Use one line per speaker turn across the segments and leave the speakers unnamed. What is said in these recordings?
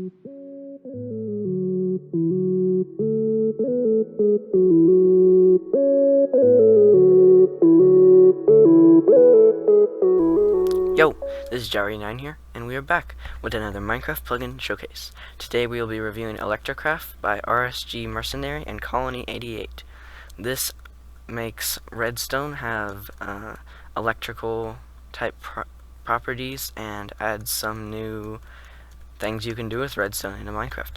Yo, this is Jari9 here, and we are back with another Minecraft plugin showcase. Today we will be reviewing Electricraft by RSG Mercenary and Colony88. This makes redstone have electrical type properties and adds some new things you can do with redstone into Minecraft.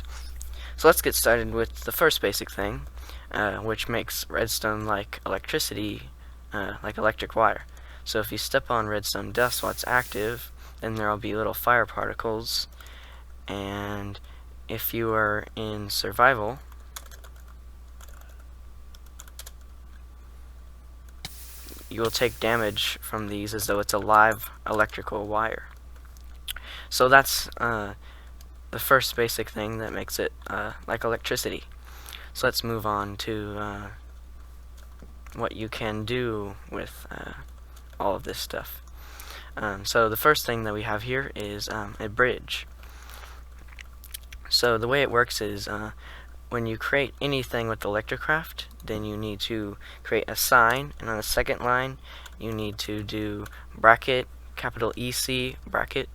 So let's get started with the first basic thing, which makes redstone like electricity, like electric wire. So if you step on redstone dust while it's active, then there will be little fire particles, and if you are in survival, you will take damage from these as though it's a live electrical wire. So that's the first basic thing that makes it like electricity. So let's move on to what you can do with all of this stuff. So the first thing that we have here is a bridge. So the way it works is when you create anything with Electricraft, then you need to create a sign, and on the second line you need to do bracket, capital EC, bracket,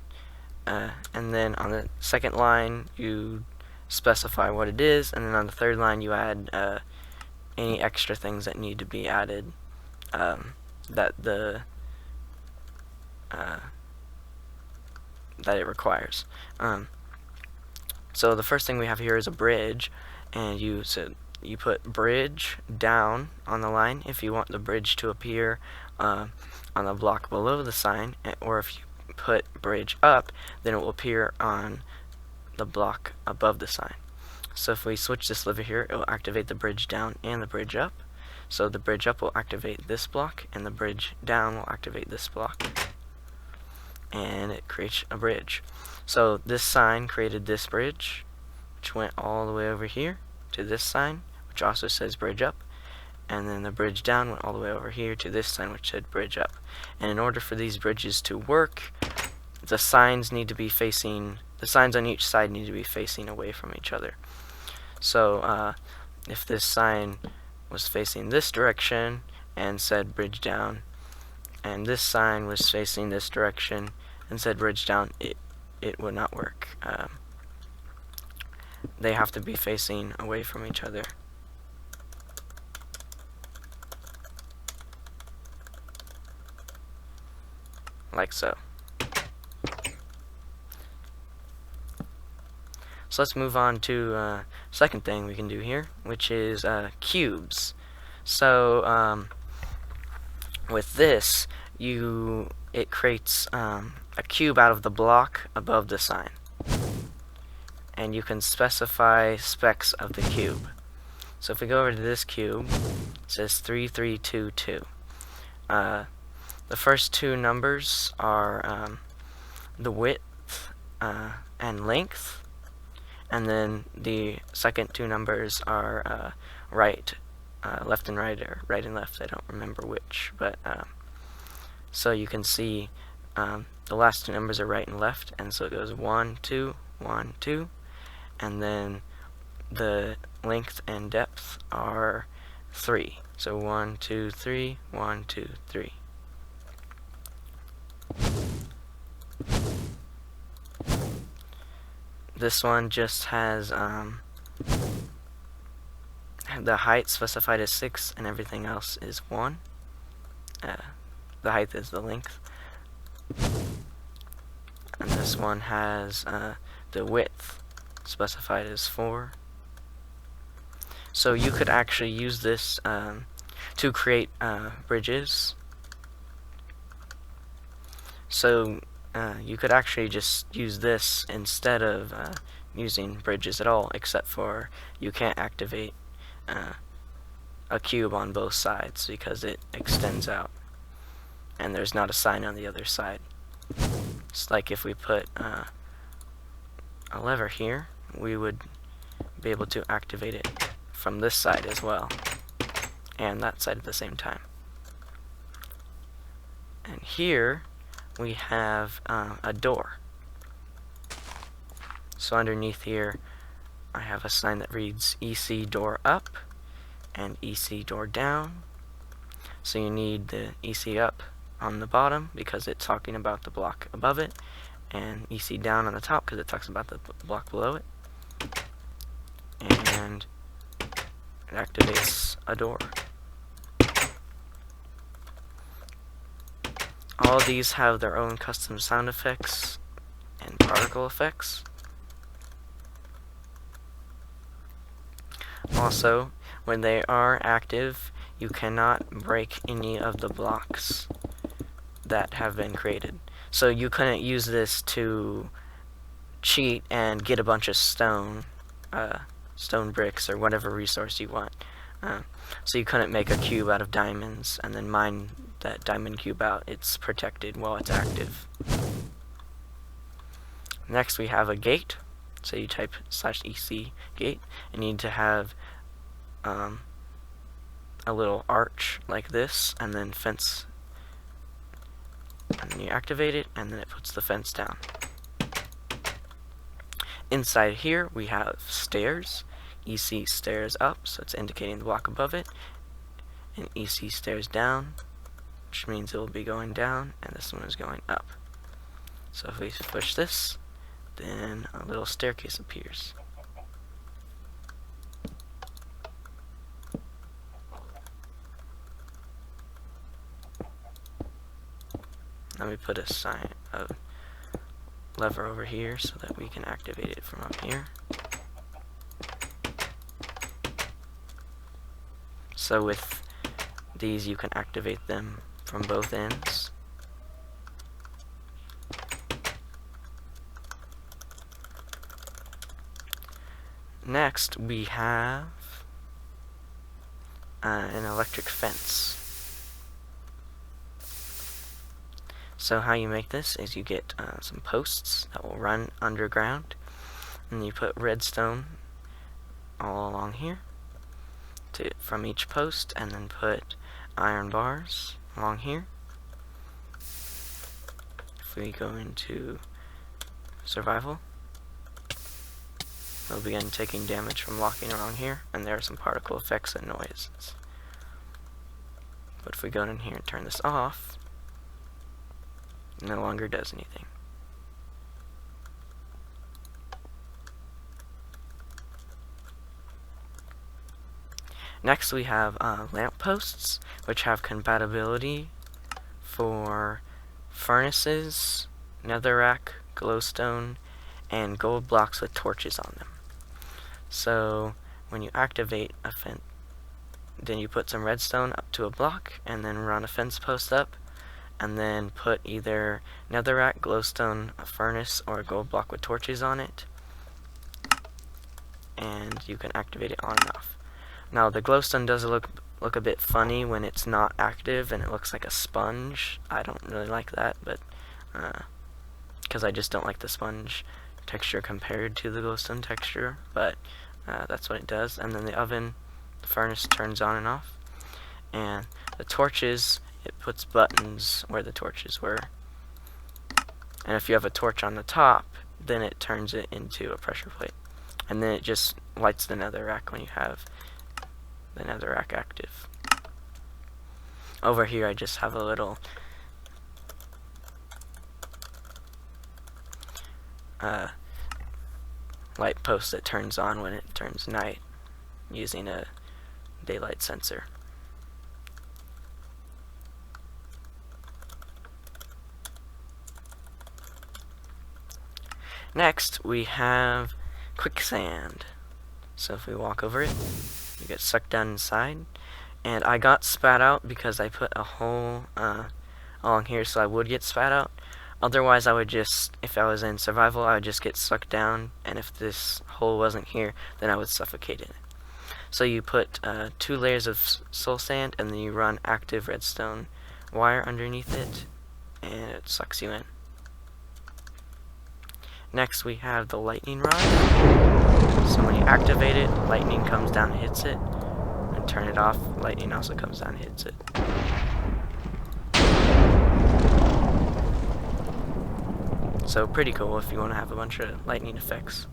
and then on the second line you specify what it is, and then on the third line you add any extra things that need to be added that it requires. So the first thing we have here is a bridge, and you put bridge down on the line if you want the bridge to appear on the block below the sign, or if you put bridge up, then it will appear on the block above the sign. So if we switch this lever here, it will activate the bridge down and the bridge up. So the bridge up will activate this block, and the bridge down will activate this block, and it creates a bridge. So this sign created this bridge, which went all the way over here to this sign, which also says bridge up, and then the bridge down went all the way over here to this sign, which said bridge up. And in order for these bridges to work, the signs on each side need to be facing away from each other. So if this sign was facing this direction and said bridge down, and this sign was facing this direction and said bridge down, it would not work. They have to be facing away from each other. Like so. So let's move on to second thing we can do here, which is cubes. So with this, it creates a cube out of the block above the sign, and you can specify specs of the cube. So if we go over to this cube, it says 3322. The first two numbers are the width and length, and then the second two numbers are left and right, or right and left. I don't remember which, but so you can see the last two numbers are right and left, and so it goes 1 2 1 2, and then the length and depth are 3. So 1 2 3 1 2 3. This one just has the height specified as 6, and everything else is 1. The height is the length. And this one has the width specified as 4. So you could actually use this to create bridges. So you could actually just use this instead of using bridges at all, except for you can't activate a cube on both sides because it extends out, and there's not a sign on the other side. It's like if we put a lever here, we would be able to activate it from this side as well, and that side at the same time. And here we have a door. So underneath here, I have a sign that reads EC door up and EC door down. So you need the EC up on the bottom because it's talking about the block above it, and EC down on the top because it talks about the block below it. And it activates a door. All of these have their own custom sound effects and particle effects. Also, when they are active, you cannot break any of the blocks that have been created. So you couldn't use this to cheat and get a bunch of stone bricks or whatever resource you want. So you couldn't make a cube out of diamonds and then mine that diamond cube out. It's protected while it's active. Next we have a gate. So you type /EC gate, and you need to have a little arch like this, and then fence, and then you activate it, and then it puts the fence down. Inside here we have stairs. EC stairs up, so it's indicating the block above it, and EC stairs down, which means it will be going down, and this one is going up. So if we push this, then a little staircase appears. Let me put a lever over here so that we can activate it from up here. So with these you can activate them from both ends. Next we have an electric fence. So how you make this is you get some posts that will run underground, and you put redstone all along here from each post, and then put iron bars along here. If we go into survival, we'll begin taking damage from walking along here, and there are some particle effects and noises. But if we go in here and turn this off, it no longer does anything. Next we have lamp posts, which have compatibility for furnaces, netherrack, glowstone, and gold blocks with torches on them. So when you activate a fence, then you put some redstone up to a block, and then run a fence post up, and then put either netherrack, glowstone, a furnace, or a gold block with torches on it, and you can activate it on and off. Now the glowstone does look a bit funny when it's not active, and it looks like a sponge. I don't really like that, but because I just don't like the sponge texture compared to the glowstone texture, but that's what it does. And then the furnace turns on and off, and the torches, it puts buttons where the torches were, and if you have a torch on the top, then it turns it into a pressure plate, and then it just lights the netherrack when you have the netherrack active. Over here I just have a little light post that turns on when it turns night using a daylight sensor. Next we have Quicksand. So if we walk over it, you get sucked down inside, and I got spat out because I put a hole along here so I would get spat out. Otherwise I would just, if I was in survival, I would just get sucked down, and if this hole wasn't here, then I would suffocate in it. So you put 2 layers of soul sand, and then you run active redstone wire underneath it, and it sucks you in. Next we have the lightning rod. So when you activate it, lightning comes down and hits it, and turn it off, lightning also comes down and hits it. So pretty cool if you want to have a bunch of lightning effects.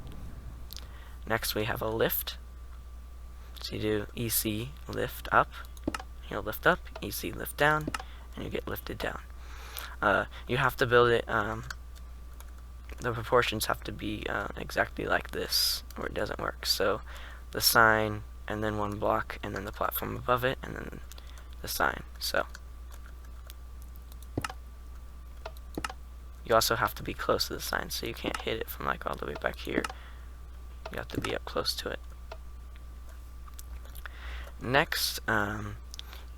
Next we have a lift. So you do EC lift up, you'll lift up, EC lift down, and you get lifted down. You have to build it, the proportions have to be exactly like this, or it doesn't work. So the sign, and then one block, and then the platform above it, and then the sign. So you also have to be close to the sign, so you can't hit it from like all the way back here. You have to be up close to it. Next,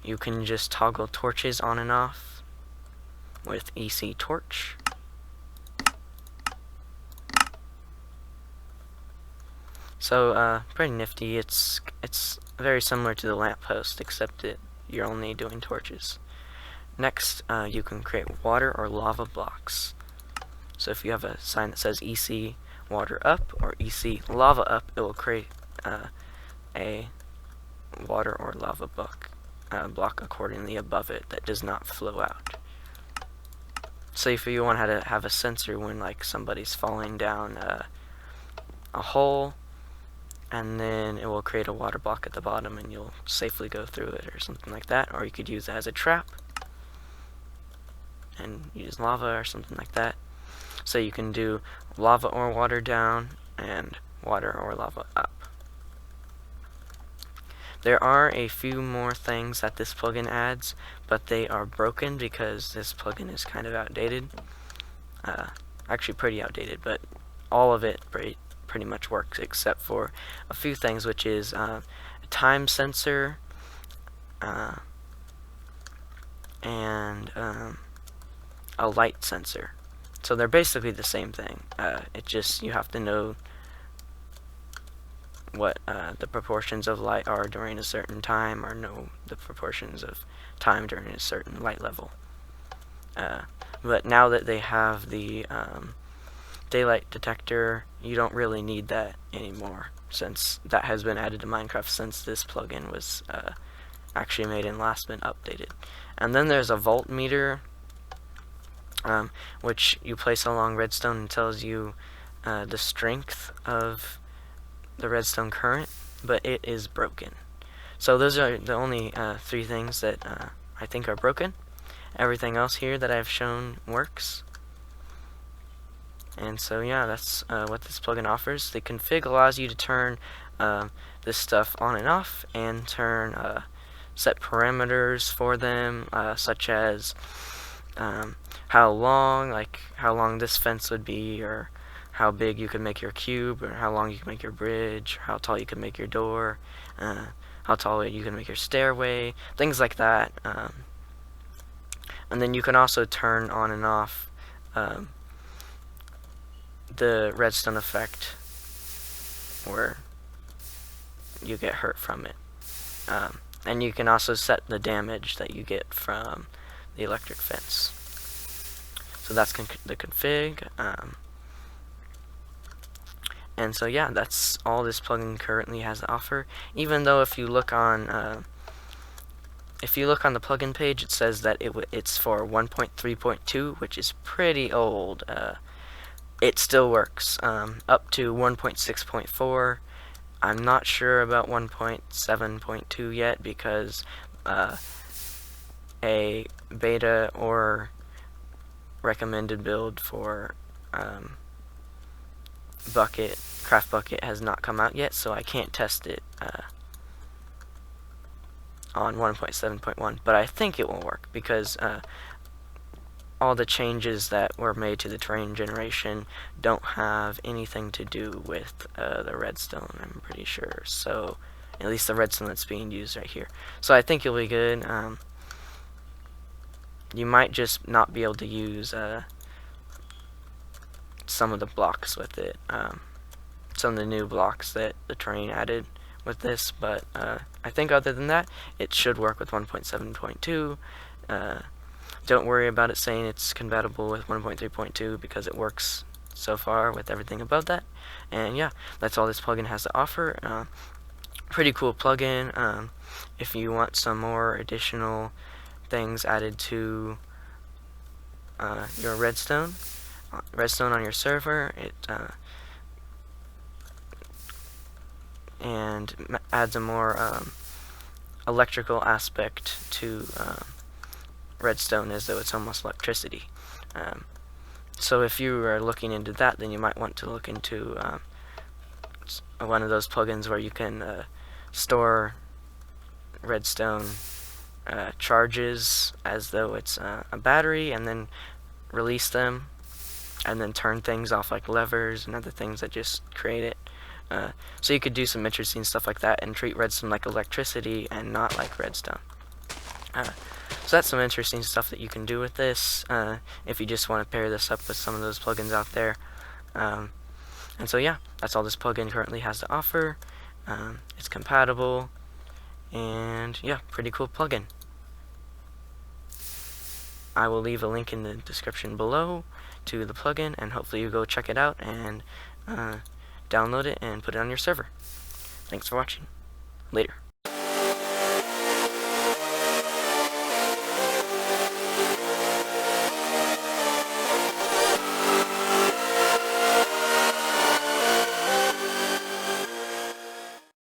you can just toggle torches on and off with EC torch. So pretty nifty. It's very similar to the lamppost, except that you're only doing torches. Next, you can create water or lava blocks. So if you have a sign that says EC water up or EC lava up, it will create a water or lava block accordingly above it that does not flow out. So if you want to have a sensor when like somebody's falling down a hole, and then it will create a water block at the bottom and you'll safely go through it or something like that. Or you could use it as a trap and use lava or something like that. So you can do lava or water down and water or lava up. There are a few more things that this plugin adds, but they are broken because this plugin is kind of outdated. Actually pretty outdated, but all of it pretty much works except for a few things, which is a time sensor and a light sensor. So they're basically the same thing. It just, you have to know what the proportions of light are during a certain time, or know the proportions of time during a certain light level. But now that they have the daylight detector, you don't really need that anymore, since that has been added to Minecraft since this plugin was actually made and last been updated. And then there's a voltmeter, which you place along redstone and tells you the strength of the redstone current, but it is broken. So those are the only 3 things that I think are broken. Everything else here that I've shown works. And so yeah, that's what this plugin offers. The config allows you to turn this stuff on and off, and turn set parameters for them, such as how long this fence would be, or how big you can make your cube, or how long you can make your bridge, or how tall you can make your door, how tall you can make your stairway, things like that. And then you can also turn on and off the redstone effect, where you get hurt from it. And you can also set the damage that you get from the electric fence. So that's the config. And so yeah, that's all this plugin currently has to offer. Even though if you look on the plugin page, it says that it's for 1.3.2, which is pretty old. It still works up to 1.6.4. I'm not sure about 1.7.2 yet, because a beta or recommended build for Craft Bucket has not come out yet, so I can't test it on 1.7.1, but I think it will work, because all the changes that were made to the terrain generation don't have anything to do with the redstone, I'm pretty sure. So, at least the redstone that's being used right here. So I think you'll be good. You might just not be able to use some of the blocks with it. Some of the new blocks that the terrain added with this, but I think other than that, it should work with 1.7.2. Don't worry about it saying it's compatible with 1.3.2, because it works so far with everything above that. And yeah, that's all this plugin has to offer. Pretty cool plugin. If you want some more additional things added to your redstone on your server, and adds a more electrical aspect to redstone, as though it's almost electricity. So if you are looking into that, then you might want to look into one of those plugins where you can store redstone charges as though it's a battery, and then release them, and then turn things off like levers and other things that just create it. So you could do some interesting stuff like that and treat redstone like electricity and not like redstone. So that's some interesting stuff that you can do with this if you just want to pair this up with some of those plugins out there. And so yeah, that's all this plugin currently has to offer. It's compatible, and yeah, pretty cool plugin. I will leave a link in the description below to the plugin, and hopefully you go check it out and download it and put it on your server. Thanks for watching. Later.